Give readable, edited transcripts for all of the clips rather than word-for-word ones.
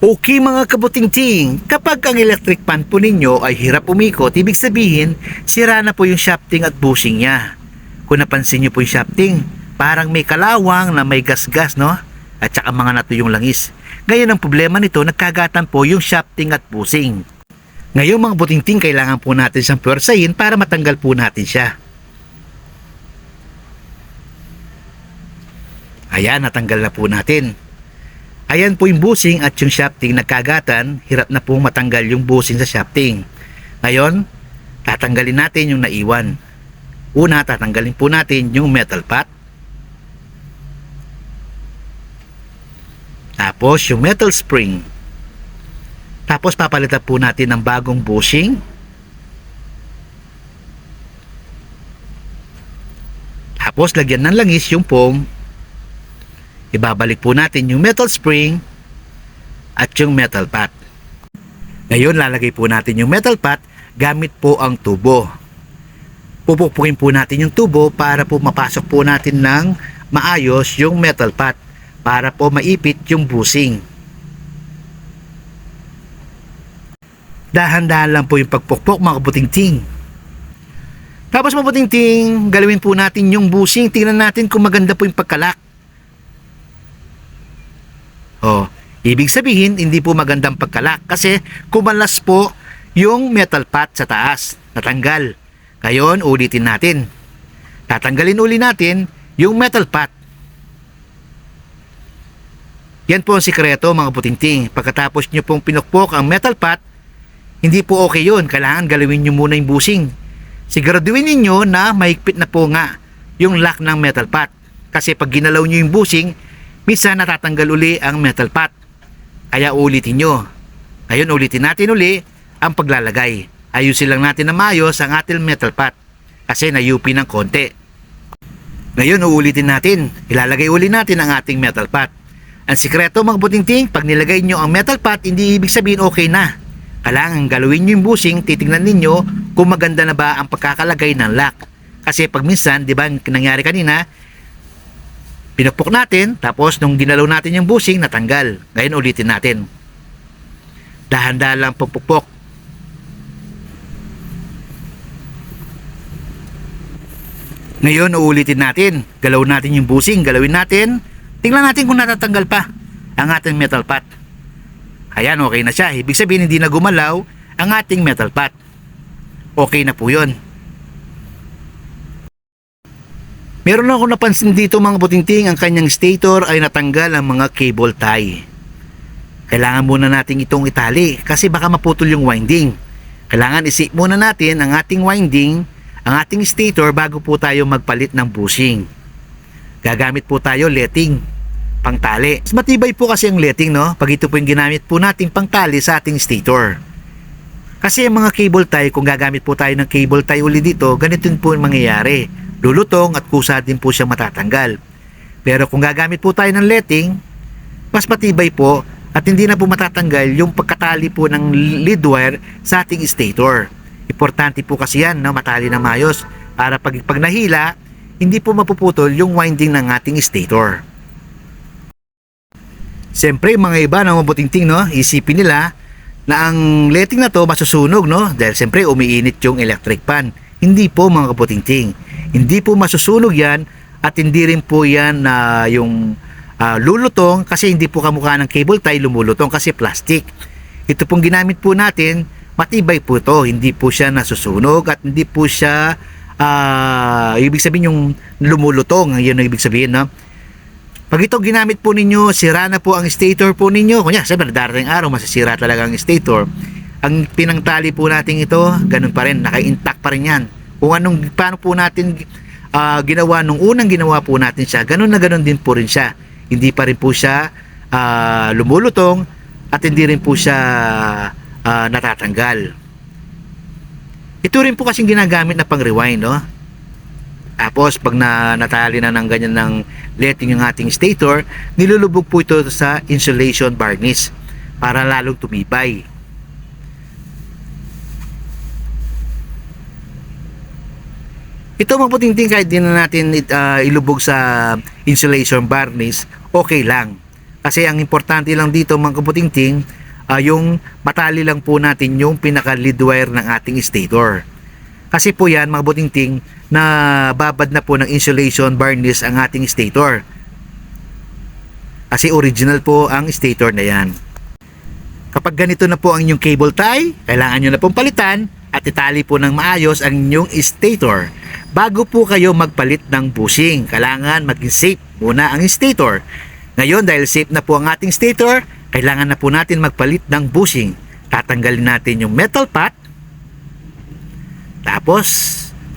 Okay mga kabuting-ting, kapag ang electric fan po ninyo ay hirap umikot, ibig sabihin, sira na po yung shafting at bushing niya. Kung napansin nyo po yung shafting, parang may kalawang na may gas-gas, no? At saka mga natuyong langis. Ngayon ang problema nito, nagkagatan po yung shafting at bushing. Ngayon mga buting-ting, kailangan po natin siyang puwersahin para matanggal po natin siya. Ayan, natanggal na po natin. Ayan po yung bushing at yung shafting nagkagatan, hirap na pong matanggal yung bushing sa shafting. Ngayon, tatanggalin natin yung naiwan. Una, tatanggalin po natin yung metal pot. Tapos yung metal spring. Tapos papalitan po natin ng bagong bushing. Tapos lagyan ng langis yung foam. Ibabalik po natin yung metal spring at yung metal pot. Ngayon, lalagay po natin yung metal pot gamit po ang tubo. Pupukpukin po natin yung tubo para po mapasok po natin ng maayos yung metal pot para po maipit yung bushing. Dahan-dahan lang po yung pagpukpok mga kabuting-ting. Tapos mga kabuting-ting, galawin po natin yung bushing. Tingnan natin kung maganda po yung pagkalak. Oh, ibig sabihin hindi po magandang pagkalak kasi kumalas po yung metal pot sa taas, natanggal. Ngayon, ulitin natin. Tatanggalin uli natin yung metal pot. Yan po ang sikreto mga buting-ting. Pagkatapos nyo pong pinukpok ang metal pot, hindi po okay yun. Kailangan galawin nyo muna yung bushing. Siguraduhin ninyo na mahigpit na po nga yung lock ng metal pot. Kasi pag ginalaw nyo yung bushing, minsan natatanggal uli ang metal pot. Kaya ulitin nyo. Ngayon ulitin natin uli ang paglalagay. Ayusin lang natin na maayos ang ating metal pot. Kasi nayupi ng konti. Ngayon uulitin natin. Ilalagay uli natin ang ating metal pot. Ang sikreto mga buting-ting, pag nilagay nyo ang metal pot, hindi ibig sabihin okay na. Kailangan galawin nyo yung bushing, titignan ninyo kung maganda na ba ang pagkakalagay ng lock. Kasi pag minsan, di ba nangyari kanina, pinukpok natin, tapos nung ginalaw natin yung bushing, natanggal. Ngayon ulitin natin. Dahan-dahan lang pagpukpok. Ngayon uulitin natin. Galaw natin yung bushing, galawin natin. Tingnan natin kung natatanggal pa ang ating metal pot. Ayan, okay na siya. Ibig sabihin hindi na gumalaw ang ating metal pot. Okay na po yun. Meron ako napansin dito mga buting-ting, ang kanyang stator ay natanggal ang mga cable tie. Kailangan muna natin itong itali kasi baka maputol yung winding. Kailangan isik muna natin ang ating winding, ang ating stator bago po tayo magpalit ng bushing. Gagamit po tayo letting, pangtali. Mas matibay po kasi ang letting, no? Pag ito po yung ginamit po nating pangtali sa ating stator. Kasi ang mga cable tie, kung gagamit po tayo ng cable tie uli dito, ganito po yung mangyayari. Lulutong at kusa din po siya matatanggal. Pero kung gagamit po tayo ng letting, mas matibay po at hindi na po matatanggal yung pagkatali po ng lead wire sa ating stator. Importante po kasi yan, no? Matali na mayos para pag nahila, hindi po mapuputol yung winding ng ating stator. Siyempre mga iba na mabuting-ting, no? Isipin nila na ang letting na to masusunog, no? Dahil siyempre umiinit yung electric fan. Hindi po mga kabuting-ting. Hindi po masusunog yan at hindi rin po yan na yung lulutong kasi hindi po kamukha ng cable tie lumulutong kasi plastic. Ito pong ginamit po natin, matibay po ito. Hindi po siya nasusunog at hindi po siya ibig sabihin yung lumulutong. Yun ang ibig sabihin, no? Pag ito ginamit po ninyo, sira na po ang stator po ninyo. Kunya, sabi na darating araw, masisira talaga ang stator. Ang pinangtali po natin ito, ganun pa rin, naka-intact pa rin yan. Kung paano po natin ginawa nung unang ginawa po natin siya, ganun na ganun din po rin siya. Hindi pa rin po siya lumulutong at hindi rin po siya natatanggal. Ito rin po kasing ginagamit na pang-rewind, no? Tapos pag natali na ng ganyan ng letting yung ating stator, nilulubog po ito sa insulation varnish para lalong tumibay. Ito mga puting-ting, kahit din na natin ilubog sa insulation varnish, okay lang. Kasi ang importante lang dito mga kabutingting, yung matali lang po natin yung pinaka lead wire ng ating stator. Kasi po yan mga kabutingting, na babad na po ng insulation varnish ang ating stator. Kasi original po ang stator na yan. Kapag ganito na po ang inyong cable tie, kailangan nyo na pong palitan at itali po ng maayos ang inyong stator. Bago po kayo magpalit ng bushing, kailangan maging safe muna ang stator. Ngayon dahil safe na po ang ating stator, kailangan na po natin magpalit ng bushing. Tatanggalin natin yung metal pot. Tapos,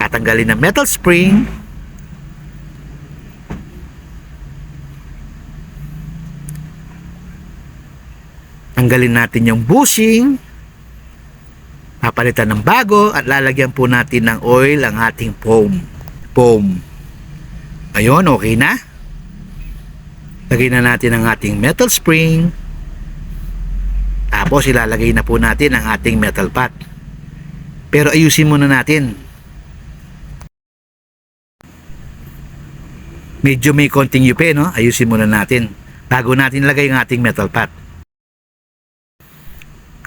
tatanggalin ng metal spring. Tanggalin natin yung bushing. Papalitan ng bago at lalagyan po natin ng oil ang ating foam. Ayun, okay na. Lagyan na natin ang ating metal spring. Tapos ilalagay na po natin ang ating metal pot. Pero ayusin muna natin. Medyo may konting yupe, no? Ayusin muna natin bago natin lagay ang ating metal pot.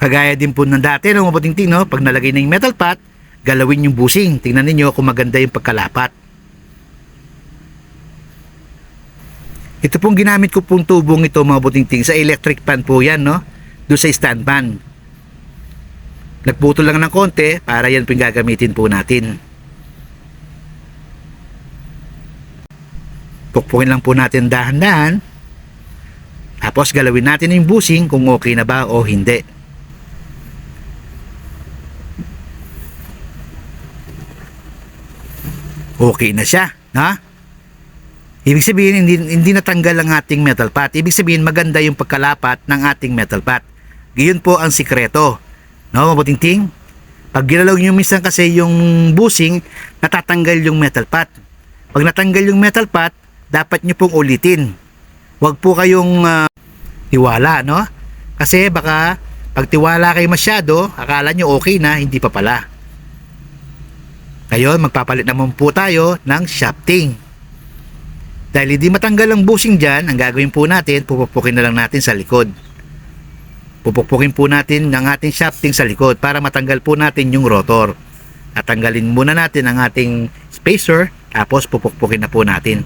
Kagaya din po ng dati, no, mga kabutingting, no? Pag nalagay na yung metal pot, galawin yung bushing. Tingnan niyo kung maganda yung pagkalapat. Ito pong ginamit ko pong tubong ito mga kabutingting, sa electric pan po yan, no? Doon sa stand pan. Nagputol lang ng konti para yan po yung gagamitin po natin. Pukpukin lang po natin dahan-dahan. Tapos galawin natin yung bushing kung okay na ba o hindi. Okay na siya, ha? Ibig sabihin hindi natanggal ang ating metal pot. Ibig sabihin maganda yung pagkalapat ng ating metal pot. Giyon po ang sikreto. No, mabutingting? Pag ginalaw nyo minsan kasi yung bushing, natatanggal yung metal pot. Pag natanggal yung metal pot, dapat nyo pong ulitin. Huwag po kayong tiwala, no? Kasi baka pag tiwala kayo masyado, akala nyo okay na, hindi pa pala. Ngayon, magpapalit naman po tayo ng shafting. Dahil hindi matanggal ang bushing dyan, ang gagawin po natin, pupupukin na lang natin sa likod. Pupukpukin po natin ang ating shafting sa likod para matanggal po natin yung rotor. At tanggalin muna natin ang ating spacer, tapos pupukpukin na po natin.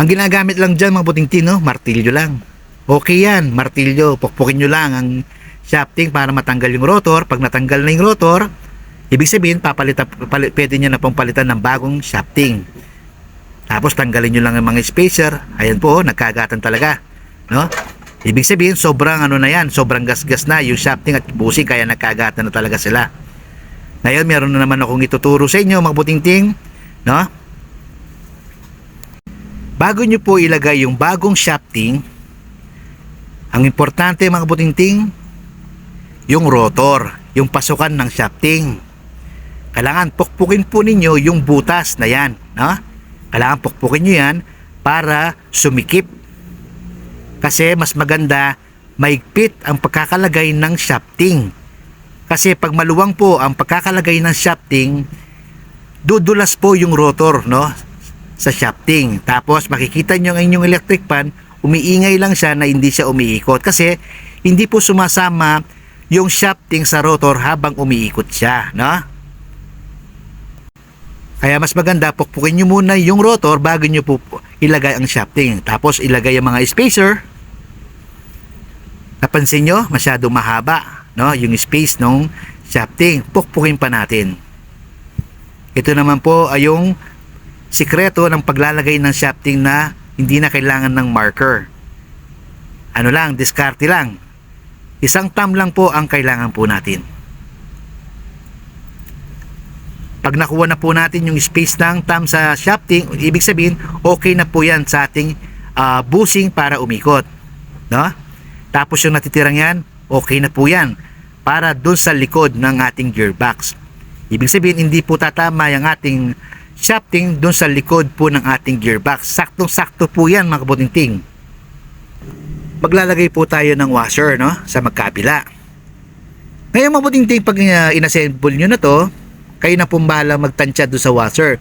Ang ginagamit lang dyan mga butingting, no? Martilyo lang. Okay yan, martilyo. Pukpukin nyo lang ang shafting para matanggal yung rotor. Pag natanggal na yung rotor, ibig sabihin pwede nyo na pong palitan ng bagong shafting. Tapos tanggalin nyo lang ang mga spacer. Ayan po, nagkagatan talaga, no? Ibig sabihin sobrang na yan, sobrang gasgas na yung shafting at bushing, kaya nagkagatan na talaga sila. Ngayon meron na naman akong ituturo sa inyo mga butingting, no? Bago nyo po ilagay yung bagong shafting, ang importante mga butingting, yung rotor, yung pasukan ng shafting. Kailangan pukpukin po ninyo yung butas na yan, no? Kailangan pukpukin nyo yan para sumikip. Kasi mas maganda maigpit ang pagkakalagay ng shafting. Kasi pag maluwang po ang pagkakalagay ng shafting, dudulas po yung rotor, no, sa shafting. Tapos makikita nyo ang inyong electric pan, umiingay lang siya na hindi siya umiikot. Kasi hindi po sumasama yung shafting sa rotor habang umiikot siya, no? Kaya mas maganda, pukpukin nyo muna yung rotor bago nyo po ilagay ang shafting. Tapos ilagay ang mga spacer. Napansin nyo, masyado mahaba, no? Yung space ng shafting. Pukpukin pa natin. Ito naman po ay yung sikreto ng paglalagay ng shafting na hindi na kailangan ng marker. Ano lang, diskarte lang. Isang thumb lang po ang kailangan po natin. Pag nakuha na po natin yung space ng thumb sa shafting, ibig sabihin okay na po yan sa ating bushing para umikot, no? Tapos yung natitirang yan, okay na po yan para dun sa likod ng ating gearbox. Ibig sabihin hindi po tatama yung ating shafting dun sa likod po ng ating gearbox. Saktong-sakto po yan mga kabutingting. Maglalagay po tayo ng washer, no, sa magkabila. Ngayon mga kabutingting, pag inassemble nyo na to, kayo na pong bahala magtansya doon sa washer.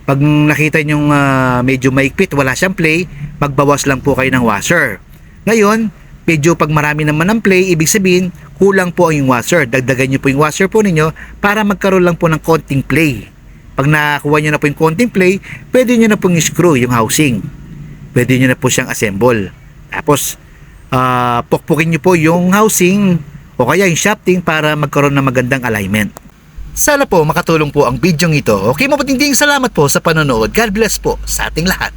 Pag nakita nyo medyo maigpit, wala siyang play, magbawas lang po kayo ng washer. Ngayon, medyo pag marami naman ng play, ibig sabihin, kulang po ang washer. Dagdagan nyo po yung washer po ninyo para magkaroon lang po ng konting play. Pag nakakuha nyo na po yung konting play, pwede nyo na pong screw yung housing. Pwede nyo na po siyang assemble. Tapos, pukpukin nyo po yung housing o kaya yung shafting para magkaroon ng magandang alignment. Sana po makatulong po ang video ito. Okay, mabuting salamat po sa panonood. God bless po sa ating lahat.